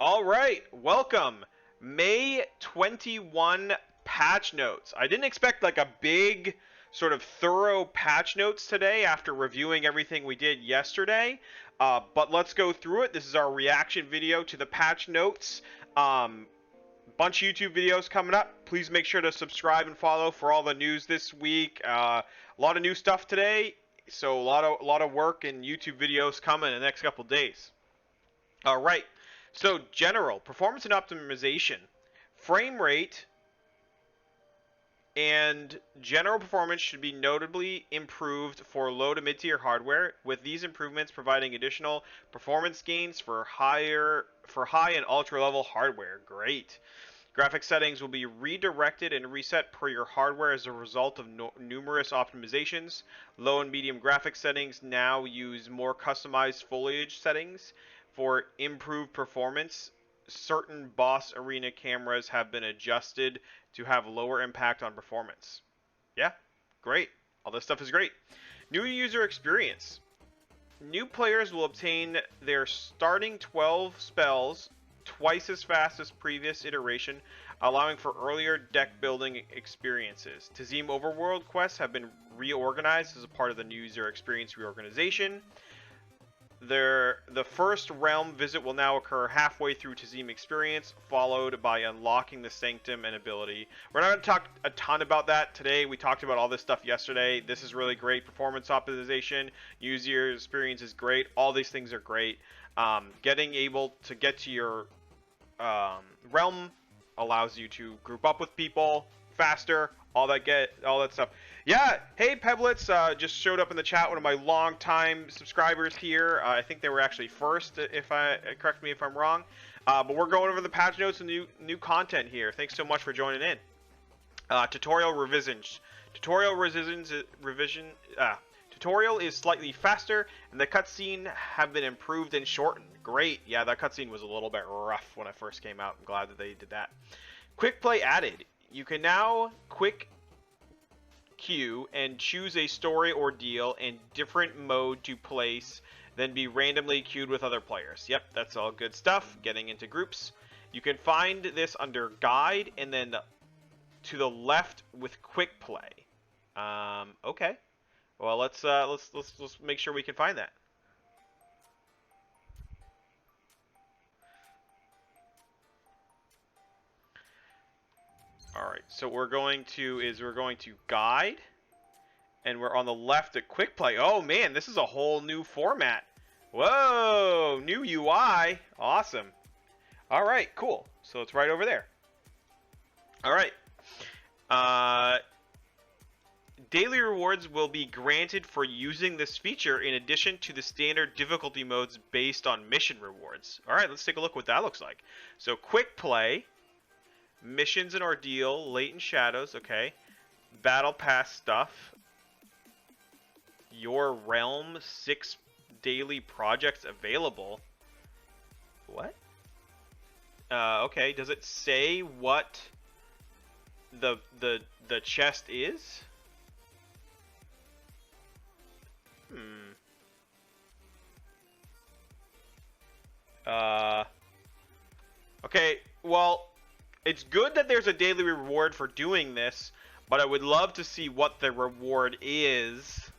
All right, welcome. May 21 patch notes. I didn't expect like a big sort of thorough patch notes today after reviewing everything we did yesterday. But let's go through it. This is our reaction video to the patch notes. Bunch of YouTube videos coming up. Please make sure to subscribe and follow for all the news this week. A lot of new stuff today, so a lot of work and YouTube videos coming in the next couple days. All right. So general performance and optimization, frame rate, and general performance should be notably improved for low to mid-tier hardware, with these improvements providing additional performance gains for high and ultra level hardware. Great. Graphic settings will be redirected and reset per your hardware as a result of numerous optimizations. Low and medium graphic settings now use more customized foliage settings. For improved performance, certain boss arena cameras have been adjusted to have lower impact on performance. Yeah, great. All this stuff is great. New user experience. New players will obtain their starting 12 spells twice as fast as previous iteration, allowing for earlier deck building experiences. Tazim overworld quests have been reorganized as a part of the new user experience reorganization. The first realm visit will now occur halfway through Tazim experience, followed by unlocking the Sanctum and ability. We're not going to talk a ton about that today. We talked about all this stuff yesterday. This is really great. Performance optimization, user experience is great. All these things are great. Getting able to get to your realm allows you to group up with people faster. All that stuff. Yeah, hey Peblets, just showed up in the chat. One of my long-time subscribers here. I think they were actually first. Correct me if I'm wrong. But we're going over the patch notes and new content here. Thanks so much for joining in. Tutorial revisions. Tutorial is slightly faster, and the cutscene have been improved and shortened. Great. Yeah, that cutscene was a little bit rough when I first came out. I'm glad that they did that. Quick play added. You can now quick queue and choose a story ordeal and different mode to place, then be randomly queued with other players. Yep, that's all good stuff. Getting into groups. You can find this under guide and then to the left with quick play. Okay. Well, let's make sure we can find that. All right, so we're going to guide, and we're on the left at quick play. Oh man, this is a whole new format. Whoa, new UI, awesome. All right, cool. So it's right over there. All right. Daily rewards will be granted for using this feature in addition to the standard difficulty modes based on mission rewards. All right, let's take a look what that looks like. So quick play. Missions and ordeal, latent shadows, okay. Battle pass stuff. Your realm, 6 daily projects available. What? Okay, does it say what the chest is? Okay, well, it's good that there's a daily reward for doing this, but I would love to see what the reward is.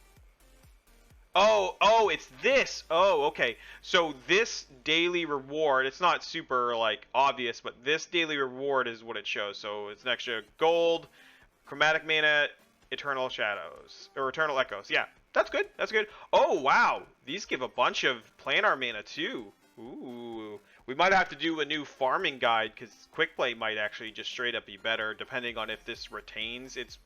Oh, it's this. Oh, okay. So this daily reward, it's not super, like, obvious, but this daily reward is what it shows. So it's an extra gold, chromatic mana, eternal shadows, or eternal echoes. Yeah, that's good. That's good. Oh, wow. These give a bunch of planar mana, too. Ooh. We might have to do a new farming guide, because quick play might actually just straight up be better, depending on if this retains its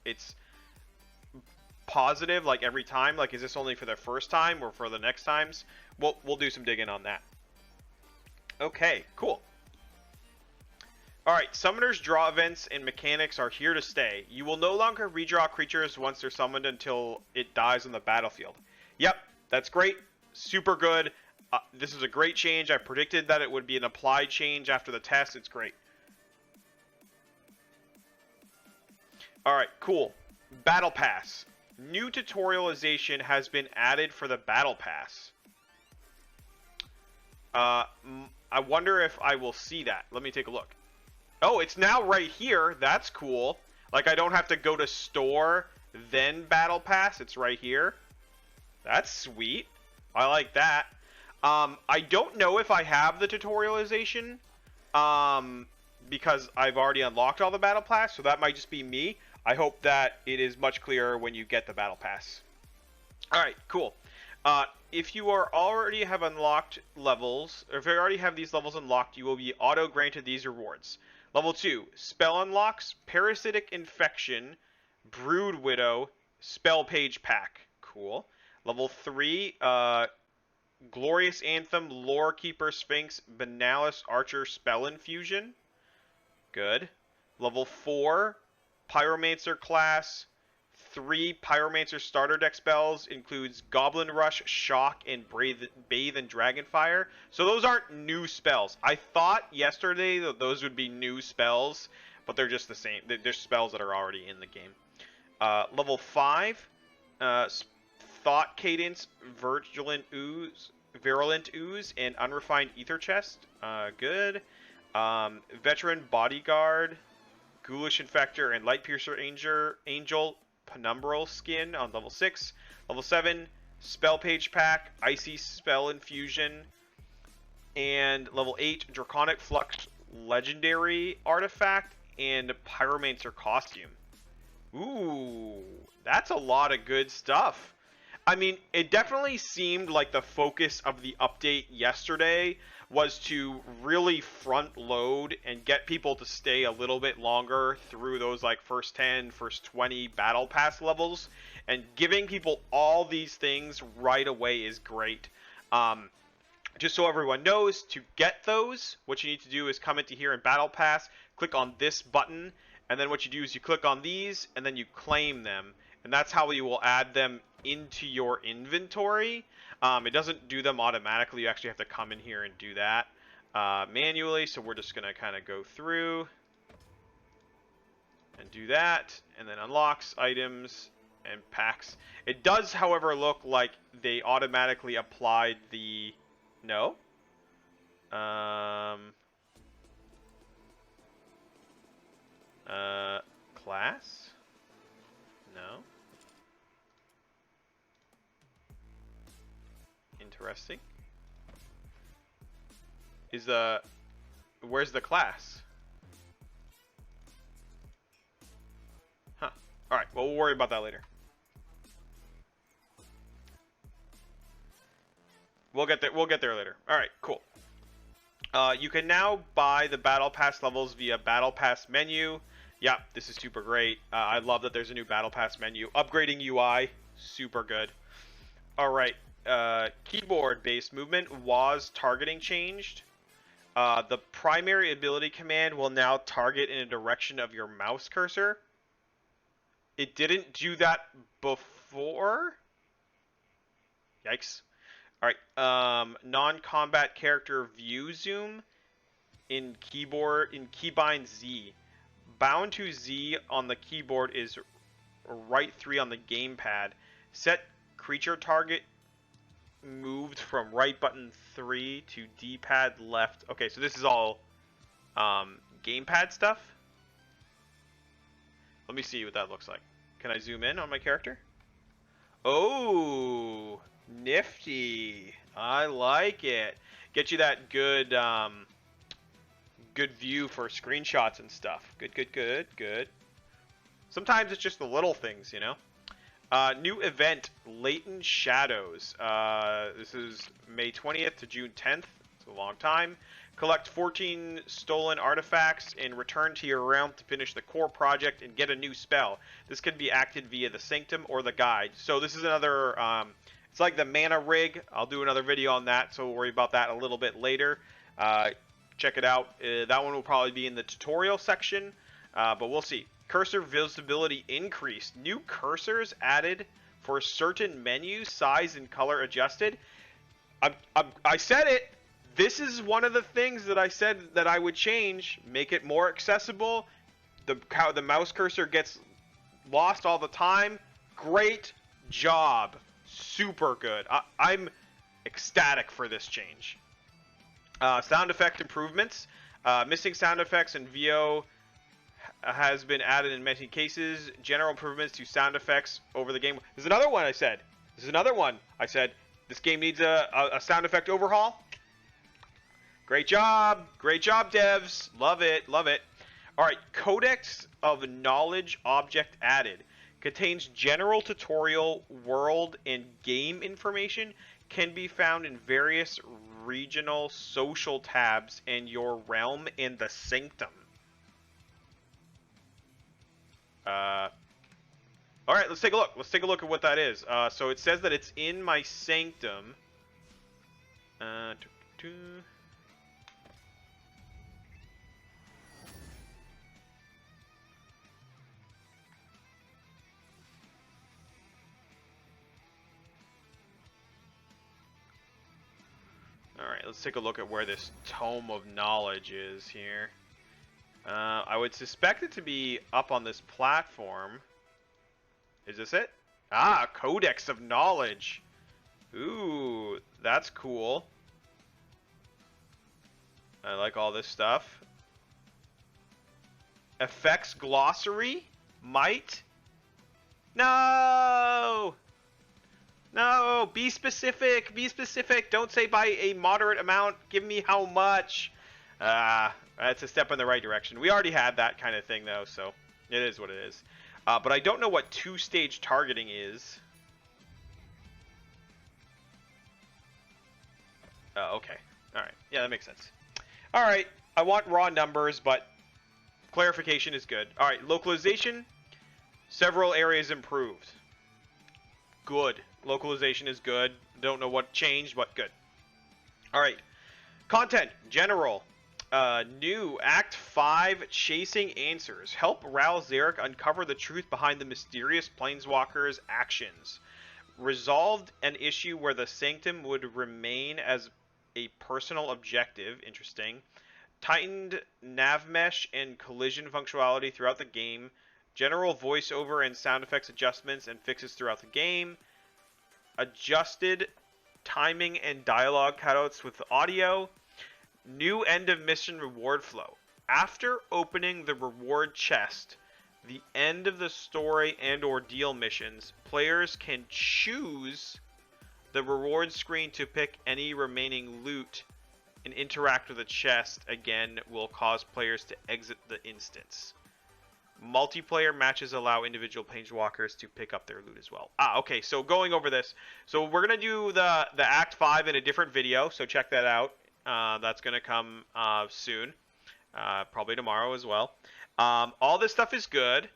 positive, like every time. Like, is this only for the first time or for the next times? We'll do some digging on that. Okay, cool. Alright, summoners, draw events, and mechanics are here to stay. You will no longer redraw creatures once they're summoned until it dies on the battlefield. Yep, that's great. Super good. This is a great change. I predicted that it would be an applied change after the test. It's great. Alright, cool. Battle Pass. New tutorialization has been added for the Battle Pass. I wonder if I will see that. Let me take a look. Oh, it's now right here. That's cool. Like, I don't have to go to store, then battle pass. It's right here. That's sweet. I like that. I don't know if I have the tutorialization, because I've already unlocked all the battle pass, so that might just be me. I hope that it is much clearer when you get the battle pass. Alright, cool. If you already have unlocked levels, or if you already have these levels unlocked, you will be auto-granted these rewards. Level 2, Spell Unlocks, Parasitic Infection, Brood Widow, Spell Page Pack. Cool. Level 3, Glorious Anthem, Lore Keeper Sphinx, Benalis Archer Spell Infusion. Good. Level 4, Pyromancer class, 3 Pyromancer starter deck spells, includes Goblin Rush, Shock, and Bathe and Dragonfire. So those aren't new spells. I thought yesterday that those would be new spells, but they're just the same. They're spells that are already in the game. Level 5, Thought Cadence, Virulent Ooze, and Unrefined Ether Chest. Good. Veteran Bodyguard, Ghoulish Infector, and Light Piercer Angel Penumbral Skin on level 6. Level 7, Spell Page Pack, Icy Spell Infusion, and level 8, Draconic Flux Legendary Artifact, and Pyromancer Costume. Ooh, that's a lot of good stuff. I mean, it definitely seemed like the focus of the update yesterday was to really front load and get people to stay a little bit longer through those like first 10, first 20 battle pass levels, and giving people all these things right away is great. Just so everyone knows, to get those, what you need to do is come into here in battle pass, click on this button, and then what you do is you click on these and then you claim them, and that's how you will add them into your inventory. It doesn't do them automatically. You actually have to come in here and do that manually. So we're just going to kind of go through and do that, and then unlocks items and packs. It does, however, look like they automatically applied the... No? Class? No. Interesting. Where's the class? Huh. Alright, well, we'll worry about that later. We'll get there later. Alright, cool. You can now buy the Battle Pass levels via Battle Pass menu. Yeah, this is super great. I love that there's a new Battle Pass menu. Upgrading UI, super good. Alright, keyboard-based movement was targeting changed. The primary ability command will now target in a direction of your mouse cursor. It didn't do that before. Yikes. Alright, non-combat character view zoom in keybind Z. Bound to Z on the keyboard is right 3 on the gamepad. Set creature target moved from right button 3 to D-pad left. Okay, so this is all gamepad stuff. Let me see what that looks like. Can I zoom in on my character? Oh, nifty. I like it. Get you that good good view for screenshots and stuff. Good. Sometimes it's just the little things, you know. New event, Latent Shadows. This is May 20th to June 10th. It's a long time. Collect 14 stolen artifacts and return to your realm to finish the core project and get a new spell. This can be acted via the Sanctum or the Guide. So this is another, it's like the mana rig. I'll do another video on that, so we'll worry about that a little bit later. Check it out. That one will probably be in the tutorial section, but we'll see. Cursor visibility increased. New cursors added for certain menus, size and color adjusted. I said it. This is one of the things that I said that I would change. Make it more accessible. The mouse cursor gets lost all the time. Great job. Super good. I'm ecstatic for this change. Sound effect improvements. Missing sound effects in VO has been added in many cases. General improvements to sound effects over the game. There's another one I said. This is another one I said. This game needs a sound effect overhaul. Great job. Great job, devs. Love it. Love it. All right. Codex of Knowledge object added. Contains general tutorial, world, and game information. Can be found in various regional social tabs in your realm in the Sanctum. All right, let's take a look. Let's take a look at what that is. So it says that it's in my Sanctum. Alright, let's take a look at where this Tome of Knowledge is here. I would suspect it to be up on this platform. Is this it? Ah, Codex of Knowledge. Ooh, that's cool. I like all this stuff. Effects Glossary? Might? No! No, be specific, be specific. Don't say by a moderate amount. Give me how much. That's a step in the right direction. We already had that kind of thing, though, so it is what it is. But I don't know what two-stage targeting is. Okay. All right. Yeah, that makes sense. All right. I want raw numbers, but clarification is good. All right. Localization. Several areas improved. Good. Localization is good. Don't know what changed, but good. All right. Content. General. New Act 5 Chasing Answers. Help Ral Zarek uncover the truth behind the mysterious Planeswalker's actions. Resolved an issue where the Sanctum would remain as a personal objective. Interesting. Tightened nav mesh and collision functionality throughout the game. General voiceover and sound effects adjustments and fixes throughout the game. Adjusted timing and dialogue cutouts with the audio. New end of mission reward flow. After opening the reward chest, the end of the story and ordeal missions, players can choose the reward screen to pick any remaining loot and interact with the chest. Again, will cause players to exit the instance. Multiplayer matches allow individual Planeswalkers to pick up their loot as well. Okay, so going over this. So we're going to do the Act 5 in a different video, so check that out. That's going to come soon. Probably tomorrow as well. All this stuff is good.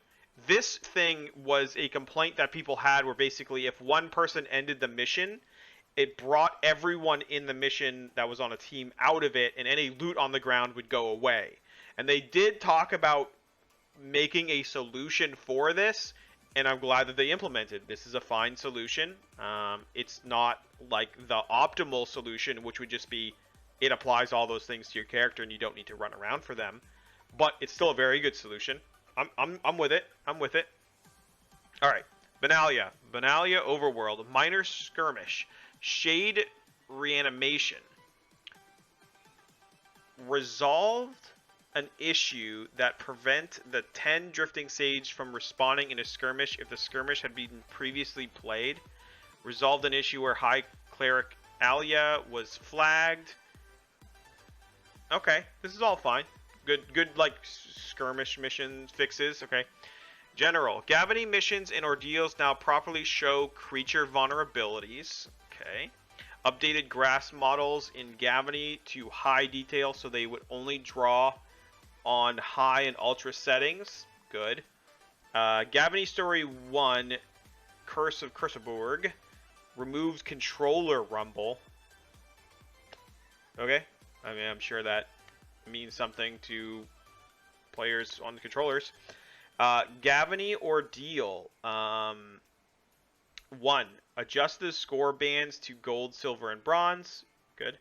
This thing was a complaint that people had where basically if one person ended the mission, it brought everyone in the mission that was on a team out of it, and any loot on the ground would go away. And they did talk about making a solution for this, and I'm glad that they implemented. This is a fine solution. It's not like the optimal solution, which would just be it applies all those things to your character and you don't need to run around for them, but it's still a very good solution. I'm with it. I'm with it. All right, Benalia Overworld, Minor Skirmish, Shade Reanimation. Resolved an issue that prevent the 10 Drifting Sage from respawning in a skirmish if the skirmish had been previously played. Resolved an issue where High Cleric Alia was flagged. Okay, this is all fine. Good like skirmish mission fixes. Okay. General. Gavany missions and ordeals now properly show creature vulnerabilities. Okay. Updated grass models in Gavany to high detail so they would only draw on high and ultra settings. Good. Gavany Story 1, Curse of Curseborg, removes controller rumble. Okay. I mean, I'm sure that means something to players on the controllers. Gavany Ordeal. 1. Adjust the score bands to gold, silver, and bronze. Good.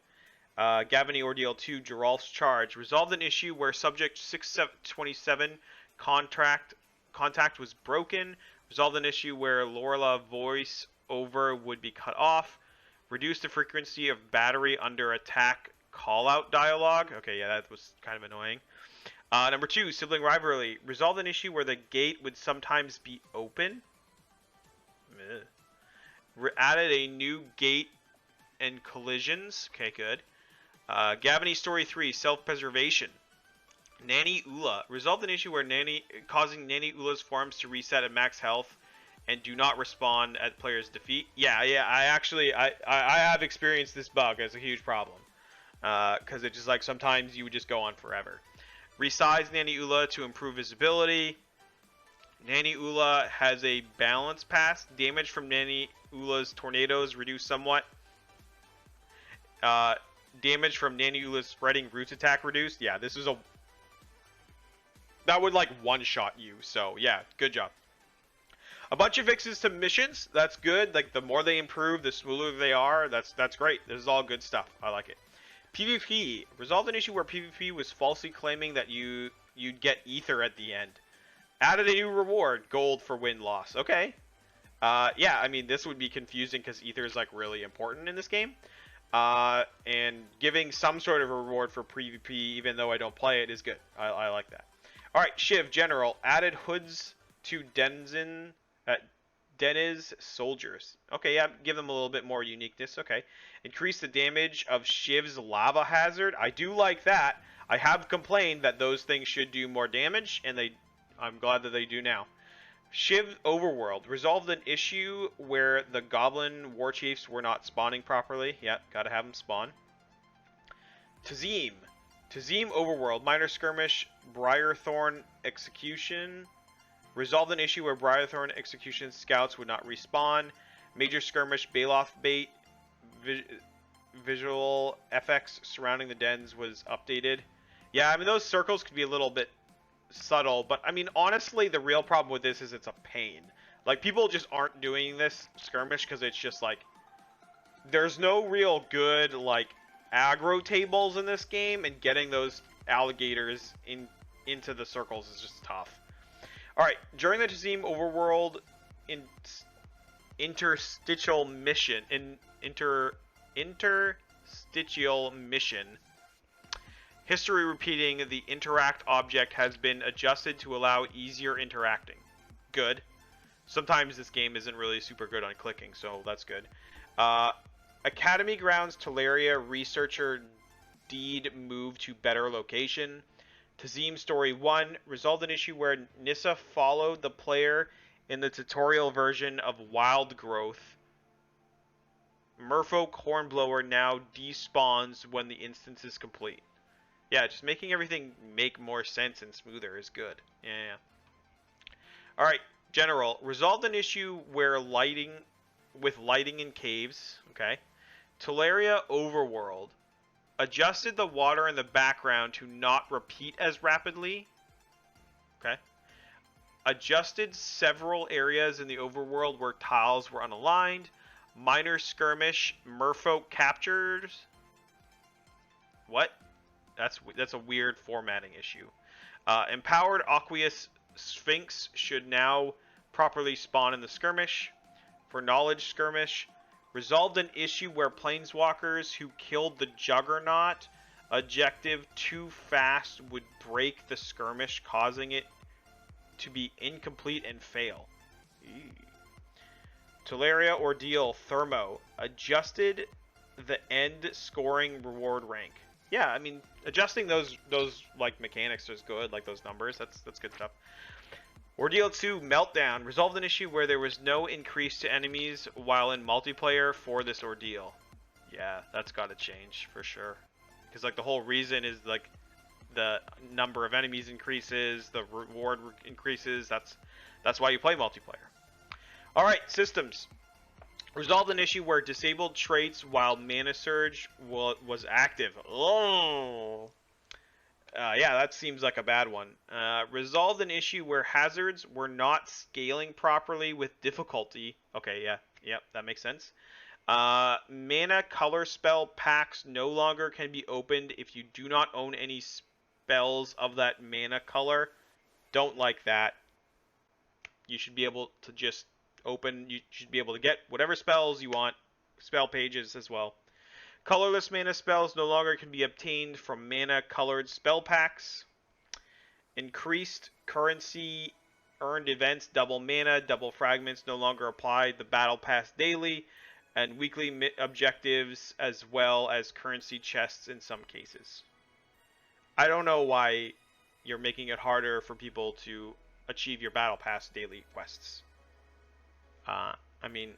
Gavany Ordeal 2, Geralf's Charge. Resolved an issue where Subject 627 contact was broken. Resolved an issue where Lorla voice over would be cut off. Reduced the frequency of battery under attack call-out dialogue. Okay, yeah, that was kind of annoying. Number 2, sibling rivalry. Resolved an issue where the gate would sometimes be open. Added a new gate and collisions. Okay, good. Gavany Story 3, self-preservation. Nanny Ula. Resolved an issue where causing Nanny Ula's forms to reset at max health and do not respawn at player's defeat. Yeah, I have experienced this bug as a huge problem. Because it's just like sometimes you would just go on forever. Resize Nanny Ula to improve visibility. Nanny Ula has a balance pass. Damage from Nanny Ula's tornadoes reduced somewhat. Damage from Nanny Ula's spreading roots attack reduced. Yeah, this is that would like one-shot you. So yeah, good job. A bunch of fixes to missions. That's good. Like the more they improve, the smoother they are. That's great. This is all good stuff. I like it. PvP. Resolved an issue where PvP was falsely claiming that you'd get ether at the end. Added a new reward, gold for win-loss. Okay. Yeah, I mean, this would be confusing because ether is like really important in this game. And giving some sort of a reward for PvP, even though I don't play it, is good. I like that. Alright, Shiv, General. Added hoods to Deniz soldiers. Okay, yeah, give them a little bit more uniqueness. Okay. Increase the damage of Shiv's lava hazard. I do like that. I have complained that those things should do more damage, and I'm glad that they do now. Shiv Overworld. Resolved an issue where the goblin war chiefs were not spawning properly. Yep, gotta have them spawn. Tazim. Tazim Overworld. Minor skirmish. Briarthorn execution. Resolved an issue where Briarthorn execution scouts would not respawn. Major skirmish Baloth bait. Visual FX surrounding the dens was updated. Yeah, I mean, those circles could be a little bit subtle, but I mean, honestly, the real problem with this is it's a pain. Like, people just aren't doing this skirmish because it's just like, there's no real good, like, aggro tables in this game, and getting those alligators into the circles is just tough. Alright, during the Tazim Overworld interstitial mission, interstitial mission, history repeating, the interact object has been adjusted to allow easier interacting. Good. Sometimes this game isn't really super good on clicking, so that's good. Academy Grounds Teleria Researcher Deed moved to better location. Tazim Story 1 resolved an issue where Nissa followed the player in the tutorial version of Wild Growth. Merfolk Hornblower now despawns when the instance is complete. Yeah, just making everything make more sense and smoother is good. Yeah. Alright, General. Resolved an issue where lighting in caves. Okay. Teleria Overworld. Adjusted the water in the background to not repeat as rapidly. Okay. Adjusted several areas in the overworld where tiles were unaligned. Minor skirmish. Merfolk captures. What? That's a weird formatting issue. Empowered Aqueous Sphinx should now properly spawn in the skirmish. For knowledge skirmish. Resolved an issue where planeswalkers who killed the Juggernaut objective too fast would break the skirmish, causing it to be incomplete and fail. Teleria Ordeal Thermo. Adjusted the end scoring reward rank. Yeah, I mean, adjusting those like mechanics is good, like those numbers. That's good stuff. Ordeal 2 Meltdown. Resolved an issue where there was no increase to enemies while in multiplayer for this ordeal. Yeah, that's got to change for sure. Because like the whole reason is like the number of enemies increases, the reward increases. That's why you play multiplayer. All right, systems. Resolved an issue where disabled traits while Mana Surge was active. Oh. Yeah, that seems like a bad one. Resolved an issue where hazards were not scaling properly with difficulty. Okay, yeah, that makes sense. Mana color spell packs no longer can be opened if you do not own any spells of that mana color. Don't like that. You should be able to just you should be able to get whatever spells you want. Spell pages as well. Colorless mana spells no longer can be obtained from mana-colored spell packs. Increased currency earned events, double mana, double fragments no longer apply the battle pass daily, and weekly objectives as well as currency chests in some cases. I don't know why you're making it harder for people to achieve your battle pass daily quests. I mean,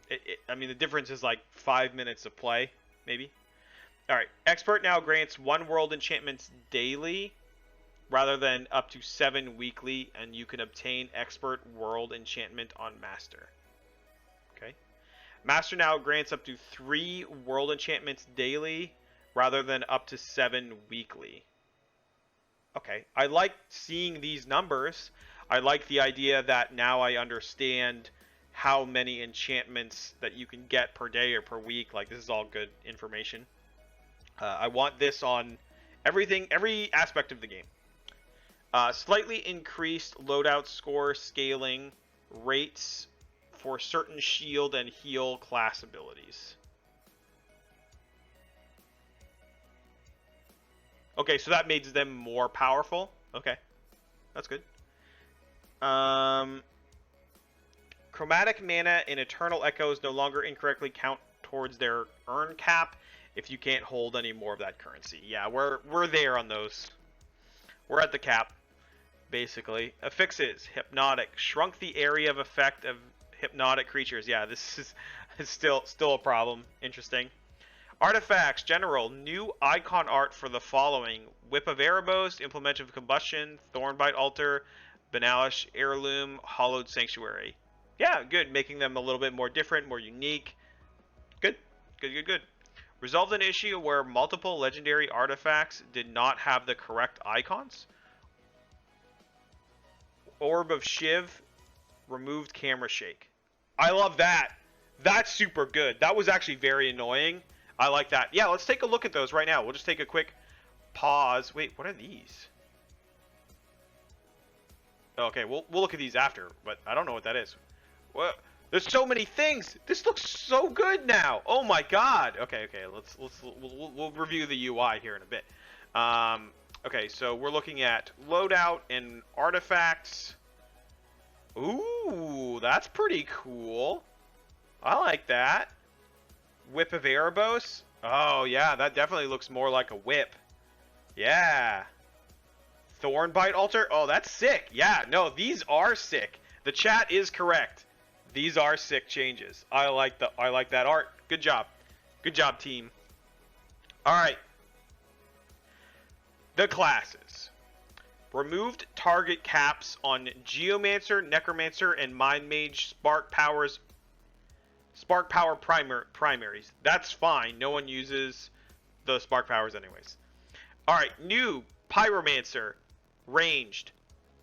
the difference is like 5 minutes of play, maybe. All right, Expert now grants 1 world enchantments daily, rather than up to 7 weekly, and you can obtain Expert World Enchantment on Master. Okay. Master now grants up to 3 World Enchantments daily, rather than up to 7 weekly. Okay, I like seeing these numbers. I like the idea that now I understand how many enchantments that you can get per day or per week. Like, this is all good information. I want this on everything, every aspect of the game. Slightly increased loadout score scaling rates for certain shield and heal class abilities. Okay, so that makes them more powerful. Okay, that's good. Chromatic mana and Eternal Echoes no longer incorrectly count towards their earn cap if you can't hold any more of that currency. Yeah, we're there on those. We're at the cap. Basically, affixes hypnotic shrunk the area of effect of hypnotic creatures. Yeah, this is still a problem. Interesting. Artifacts general new icon art for the following: Whip of Erebos, Implement of Combustion, Thornbite Altar, Banalish Heirloom, Hollowed Sanctuary. Yeah, good, making them a little bit more different, more unique. Good. Resolved an issue where multiple legendary artifacts did not have the correct icons. Orb of Shiv removed camera shake. I love that. That's super good. That was actually very annoying. I like that. Yeah, let's take a look at those right now. We'll just take a quick pause. Wait, what are these? Okay, we'll look at these after, but I don't know what that is. What? There's so many things. This looks so good now. Oh my god. Okay. We'll review the UI here in a bit. Okay, so we're looking at loadout and artifacts. Ooh, that's pretty cool. I like that. Whip of Erebos. Oh, yeah, that definitely looks more like a whip. Yeah. Thornbite Altar. Oh, that's sick. Yeah, no, these are sick. The chat is correct. These are sick changes. I like that art. Good job. Good job, team. All right. The classes. Removed target caps on Geomancer, Necromancer, and Mind Mage Spark Power primaries. That's fine. No one uses the Spark Powers anyways. Alright, new Pyromancer. Ranged.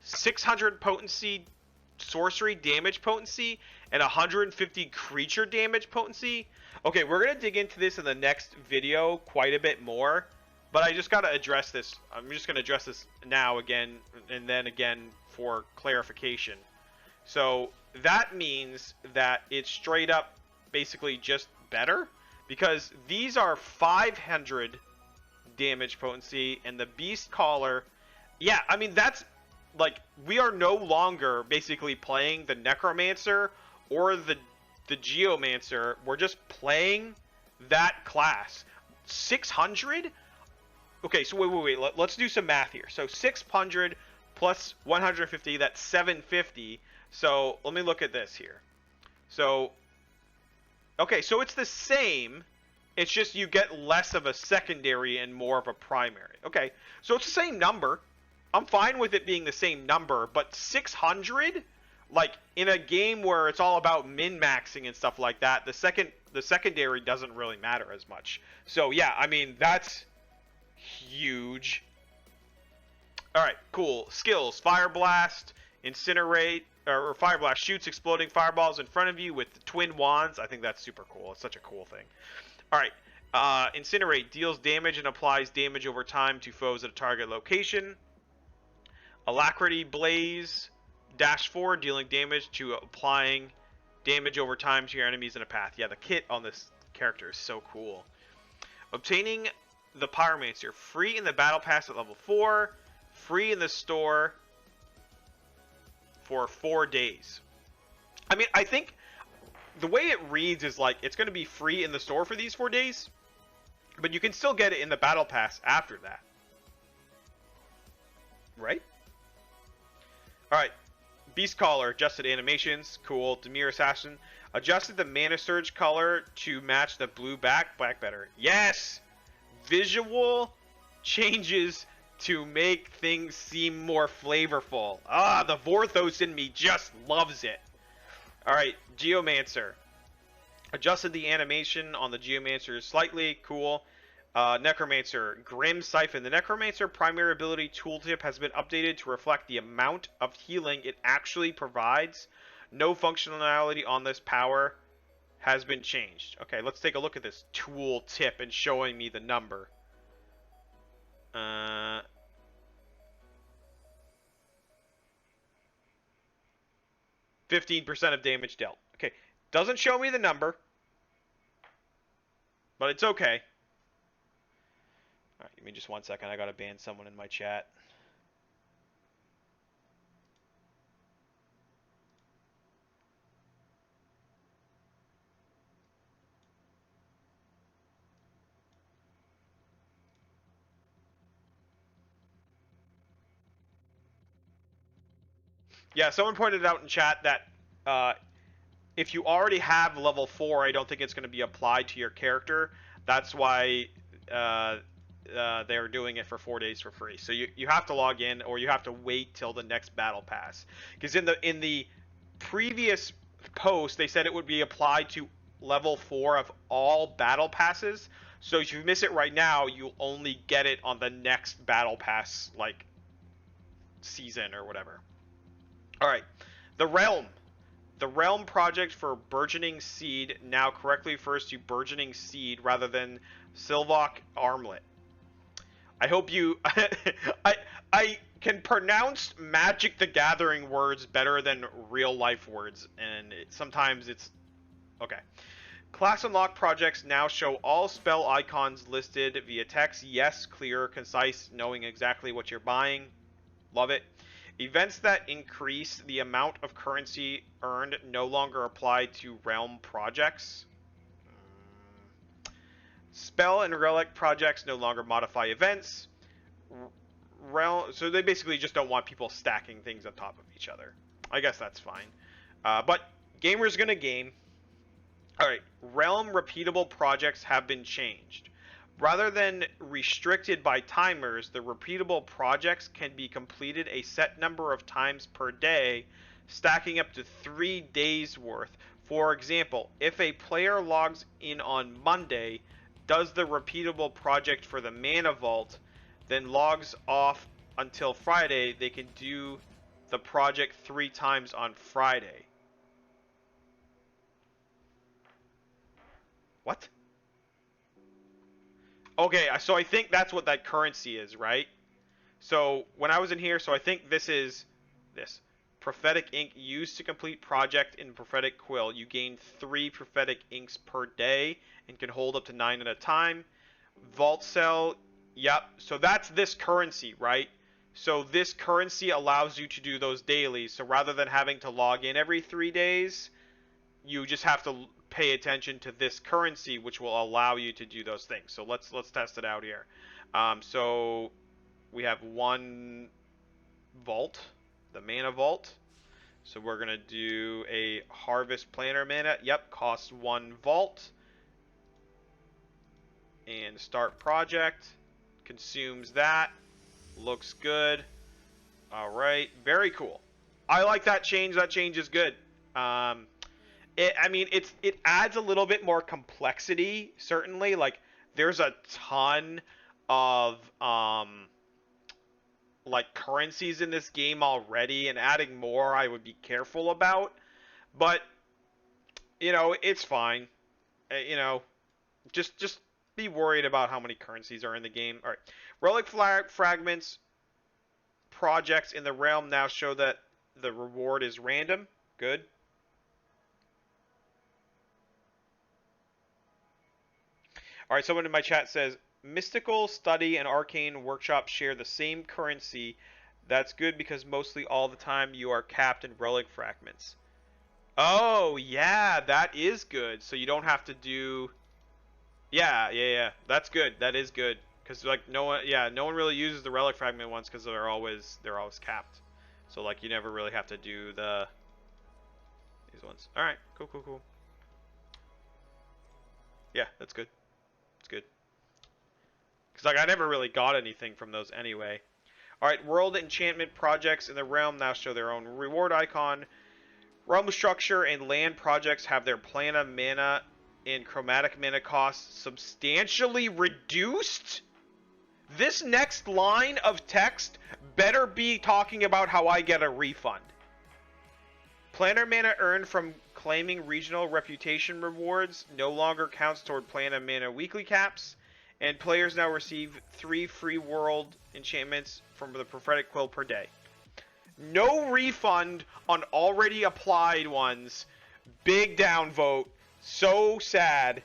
600 potency sorcery damage potency and 150 creature damage potency. Okay, we're going to dig into this in the next video quite a bit more. But I just got to address this. I'm just going to address this now again and then again for clarification. So that means that it's straight up basically just better, because these are 500 damage potency and the Beast Caller. Yeah, I mean, that's like, we are no longer basically playing the Necromancer or the Geomancer. We're just playing that class. 600? Okay, so wait. Let's do some math here. So 600 plus 150, that's 750. So let me look at this here. So, okay, so it's the same. It's just you get less of a secondary and more of a primary. Okay, so it's the same number. I'm fine with it being the same number, but 600? Like, in a game where it's all about min-maxing and stuff like that, the secondary doesn't really matter as much. So, yeah, I mean, that's huge. Alright, cool. Skills. Fire Blast, Incinerate, or Fire Blast shoots exploding fireballs in front of you with the twin wands. I think that's super cool. It's such a cool thing. Alright, Incinerate deals damage and applies damage over time to foes at a target location. Alacrity Blaze, dash forward, dealing damage to applying damage over time to your enemies in a path. Yeah, the kit on this character is so cool. Obtaining the Pyromancer free in the battle pass at level 4, free in the store for 4 days. I mean, I think the way it reads is like it's going to be free in the store for these 4 days, but you can still get it in the battle pass after that. Right? Alright. Beast Caller, adjusted animations. Cool. Demir Assassin. Adjusted the Mana Surge color to match the blue black better. Yes! Visual changes to make things seem more flavorful. Ah, the Vorthos in me just loves it. Alright, Geomancer. Adjusted the animation on the Geomancer slightly. Cool. Necromancer. Grim Siphon. The Necromancer primary ability tooltip has been updated to reflect the amount of healing it actually provides. No functionality on this power has been changed. Okay, let's take a look at this tooltip and showing me the number. 15% of damage dealt. Okay, doesn't show me the number, but it's okay. Alright, give me just 1 second. I gotta ban someone in my chat. Yeah, someone pointed out in chat that if you already have level 4, I don't think it's going to be applied to your character. That's why they're doing it for 4 days for free. So you have to log in, or you have to wait till the next battle pass. Because in the previous post, they said it would be applied to level 4 of all battle passes. So if you miss it right now, you'll only get it on the next battle pass, like, season or whatever. Alright, the Realm. The Realm project for Burgeoning Seed now correctly refers to Burgeoning Seed rather than Sylvok Armlet. I hope you... I can pronounce Magic the Gathering words better than real life words, and sometimes it's... Okay. Class Unlock projects now show all spell icons listed via text. Yes, clear, concise, knowing exactly what you're buying. Love it. Events that increase the amount of currency earned no longer apply to Realm projects. Spell and Relic projects no longer modify events. Realm, so they basically just don't want people stacking things on top of each other. I guess that's fine. But gamers gonna game. Alright, Realm repeatable projects have been changed. Rather than restricted by timers, the repeatable projects can be completed a set number of times per day, stacking up to 3 days worth. For example, if a player logs in on Monday, does the repeatable project for the Mana Vault, then logs off until Friday, they can do the project 3 times on Friday. What? Okay, so I think that's what that currency is, right? So when I was in here, so I think this is this. Prophetic ink used to complete project in Prophetic Quill. You gain 3 prophetic inks per day and can hold up to 9 at a time. Vault cell, yep. So that's this currency, right? So this currency allows you to do those dailies. So rather than having to log in every 3 days, you just have to pay attention to this currency, which will allow you to do those things. So let's test it out here. So we have 1 vault, the Mana Vault. So we're gonna do a Harvest Planar Mana. Yep, costs 1 vault. And start project. Consumes that. Looks good. All right, very cool. I like that change. That change is good. I mean, it adds a little bit more complexity, certainly. Like, there's a ton of like currencies in this game already, and adding more I would be careful about. But you know, it's fine. You know, just be worried about how many currencies are in the game. All right, relic fragments projects in the realm now show that the reward is random. Good. All right, someone in my chat says Mystical Study and Arcane Workshop share the same currency. That's good because mostly all the time you are capped in relic fragments. Oh, yeah, that is good. So you don't have to do... Yeah. That's good. That is good. Because, like, no one really uses the relic fragment ones because they're always capped. So, like, you never really have to do these ones. All right, cool. Yeah, that's good. It's good. Because, like, I never really got anything from those anyway. All right, world enchantment projects in the realm now show their own reward icon. Realm structure and land projects have their planar mana and chromatic mana costs substantially reduced. This next line of text better be talking about how I get a refund. Planar mana earned from claiming regional reputation rewards no longer counts toward planar mana weekly caps, and players now receive 3 free world enchantments from the prophetic quill per day. No refund on already applied ones. Big downvote. So sad.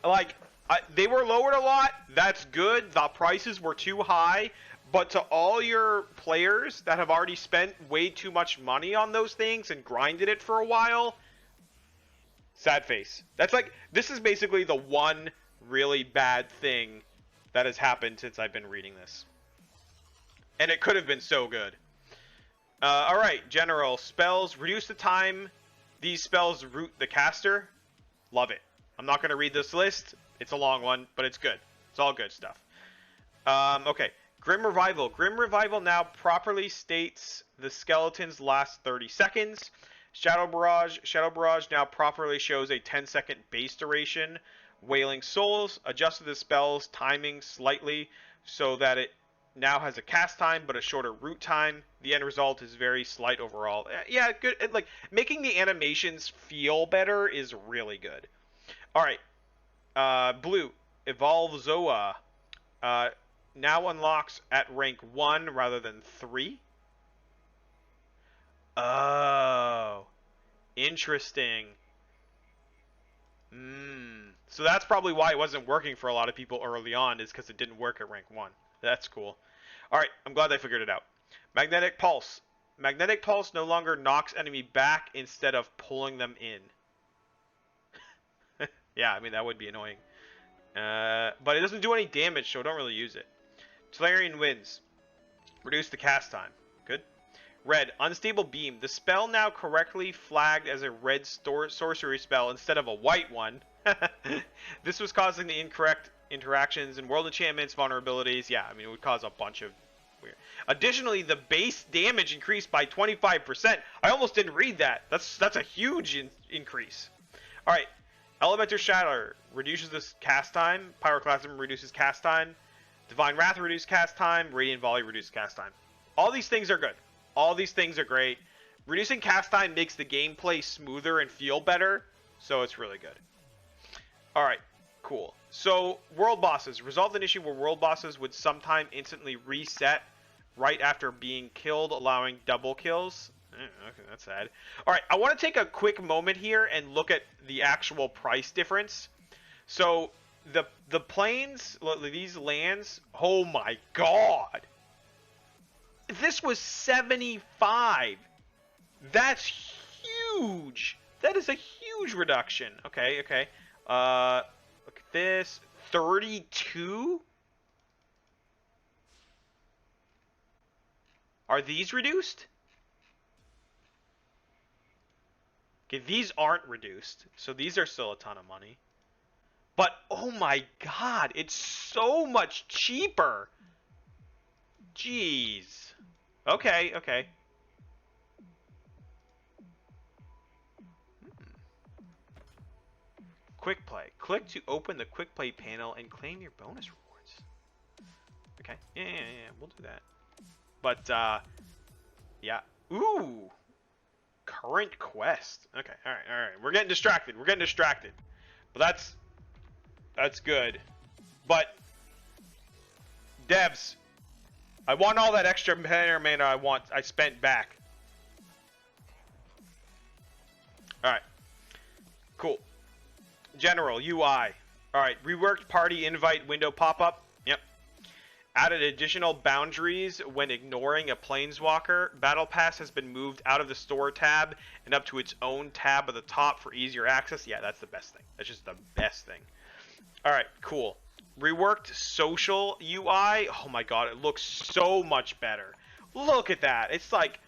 Like, they were lowered a lot. That's good. The prices were too high. But to all your players that have already spent way too much money on those things and grinded it for a while, sad face. That's like, this is basically the one really bad thing that has happened since I've been reading this. And it could have been so good. Alright, general. Spells. Reduce the time these spells root the caster. Love it. I'm not going to read this list. It's a long one, but it's good. It's all good stuff. Okay. Grim Revival. Grim Revival now properly states the skeleton's last 30 seconds. Shadow Barrage. Shadow Barrage now properly shows a 10-second base duration. Wailing Souls. Adjusted the spell's timing slightly so that it now has a cast time but a shorter root time. The end result is very slight overall. Yeah, good. Like, making the animations feel better is really good. All right. Blue. Evolve Zoa. Now unlocks at rank 1 rather than 3. Oh. Interesting. So that's probably why it wasn't working for a lot of people early on, is because it didn't work at rank 1. That's cool. Alright, I'm glad I figured it out. Magnetic Pulse. Magnetic Pulse no longer knocks enemy back instead of pulling them in. Yeah, I mean, that would be annoying. But it doesn't do any damage, so don't really use it. Tolarian Winds. Reduce the cast time. Good. Red. Unstable Beam. The spell now correctly flagged as a red sorcery spell instead of a white one. This was causing the incorrect interactions in world enchantments, vulnerabilities. Yeah, I mean, it would cause a bunch of weird. Additionally, the base damage increased by 25%. I almost didn't read that. That's a huge increase. All right. Elemental Shatter reduces this cast time. Pyroclasm reduces cast time. Divine Wrath reduces cast time. Radiant Volley reduces cast time. All these things are good. All these things are great. Reducing cast time makes the gameplay smoother and feel better, so it's really good. Alright, cool. So, world bosses. Resolved an issue where world bosses would sometime instantly reset right after being killed, allowing double kills. Okay, that's sad. Alright, I want to take a quick moment here and look at the actual price difference. So, the plains, these lands, oh my god! This was 75! That's huge! That is a huge reduction. Okay. Look at this. 32? Are these reduced? Okay, these aren't reduced, so these are still a ton of money. But, oh my god, it's so much cheaper! Jeez. Okay. Quick Play. Click to open the Quick Play panel and claim your bonus rewards. Okay, yeah, we'll do that. But, yeah. Ooh! Current quest. Okay, alright. We're getting distracted. But that's good. But, devs, I want all that extra mana I spent back. Alright. Cool. General UI. All right, reworked party invite window pop-up. Yep. Added additional boundaries when ignoring a planeswalker. Battle Pass has been moved out of the store tab and up to its own tab at the top for easier access. Yeah, that's the best thing. That's just the best thing. All right, cool. Reworked social UI. Oh my god, it looks so much better. Look at that. It's like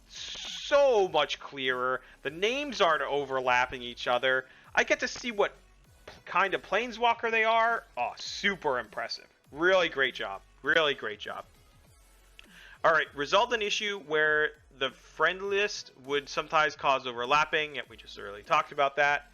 so much clearer. The names aren't overlapping each other. I get to see what kind of planeswalker they are. Oh, super impressive. Really great job. Really great job. Alright, resolved an issue where the friend list would sometimes cause overlapping. Yeah, we just already talked about that.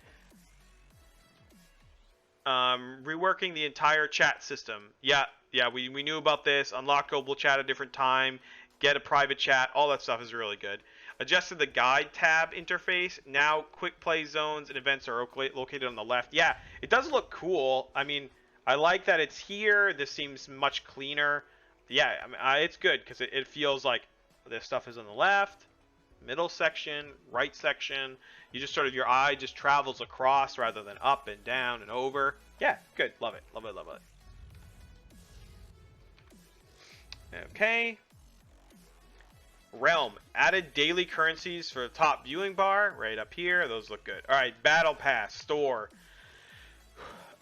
Reworking the entire chat system. Yeah, we knew about this. Unlock global chat at a different time. Get a private chat. All that stuff is really good. Adjusted the guide tab interface. Now quick play zones and events are located on the left. Yeah, it does look cool. I mean, I like that it's here. This seems much cleaner. Yeah, I mean, it's good because it feels like this stuff is on the left, middle section, right section. You just sort of, your eye just travels across rather than up and down and over. Yeah, good. Love it. Love it. Love it. Okay. Realm. Added daily currencies for the top viewing bar right up here. Those look good. All right. Battle Pass. Store.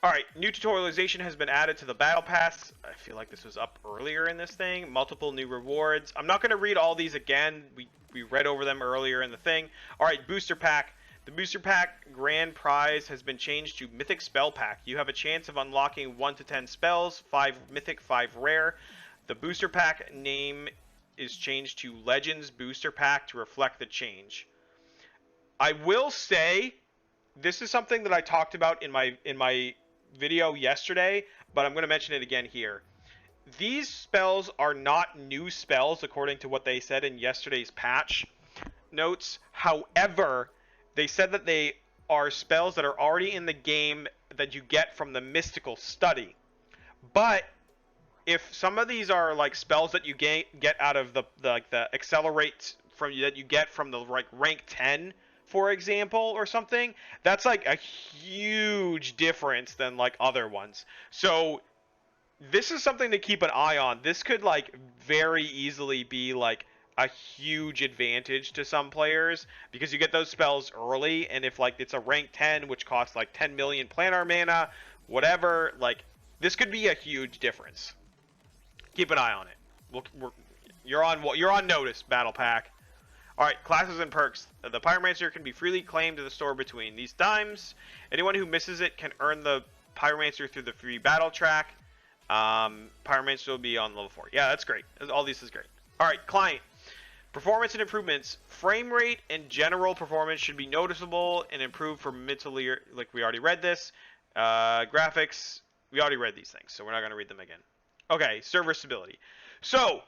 All right. New tutorialization has been added to the Battle Pass. I feel like this was up earlier in this thing. Multiple new rewards. I'm not going to read all these again. We read over them earlier in the thing. All right. Booster Pack. The Booster Pack grand prize has been changed to Mythic Spell Pack. You have a chance of unlocking 1 to 10 spells, 5 Mythic, 5 Rare. The Booster Pack name is changed to Legends Booster Pack to reflect the change. I will say, this is something that I talked about in my video yesterday, but I'm going to mention it again here. These spells are not new spells according to what they said in yesterday's patch notes. However, they said that they are spells that are already in the game that you get from the Mystical Study. But if some of these are like spells that you get out of the accelerate from that you get from the like rank 10, for example, or something, that's like a huge difference than like other ones. So this is something to keep an eye on. This could like very easily be like a huge advantage to some players because you get those spells early, and if like it's a rank 10 which costs like 10 million planar mana, whatever, like this could be a huge difference. Keep an eye on it. You're on notice, Battle Pack. All right, classes and perks. The Pyromancer can be freely claimed to the store between these times. Anyone who misses it can earn the Pyromancer through the free battle track. Pyromancer will be on level 4. Yeah, that's great. All this is great. All right, client. Performance and improvements. Frame rate and general performance should be noticeable and improved for mentally, like we already read this. Graphics, we already read these things, so we're not going to read them again. Okay, server stability. So,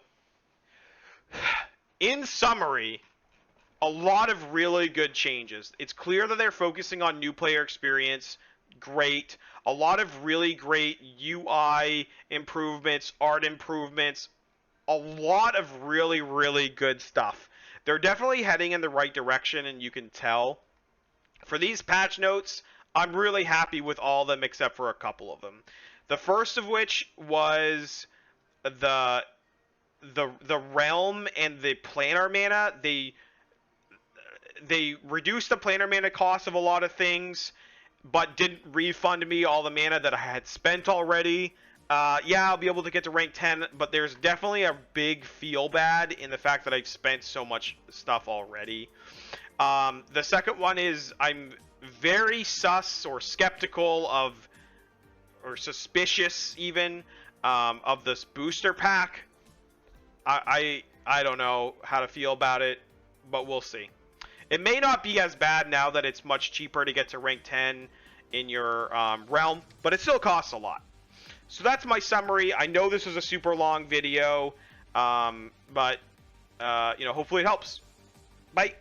in summary, a lot of really good changes. It's clear that they're focusing on new player experience. Great. A lot of really great UI improvements, art improvements. A lot of really, really good stuff. They're definitely heading in the right direction, and you can tell. For these patch notes, I'm really happy with all of them except for a couple of them. The first of which was the realm and the planar mana. They reduced the planar mana cost of a lot of things, but didn't refund me all the mana that I had spent already. Yeah, I'll be able to get to rank 10, but there's definitely a big feel bad in the fact that I've spent so much stuff already. The second one is I'm very sus or skeptical of, or suspicious even, of this booster pack. I don't know how to feel about it, but we'll see. It may not be as bad now that it's much cheaper to get to rank 10 in your realm, but it still costs a lot. So that's my summary. I know this is a super long video, but you know, hopefully it helps. Bye.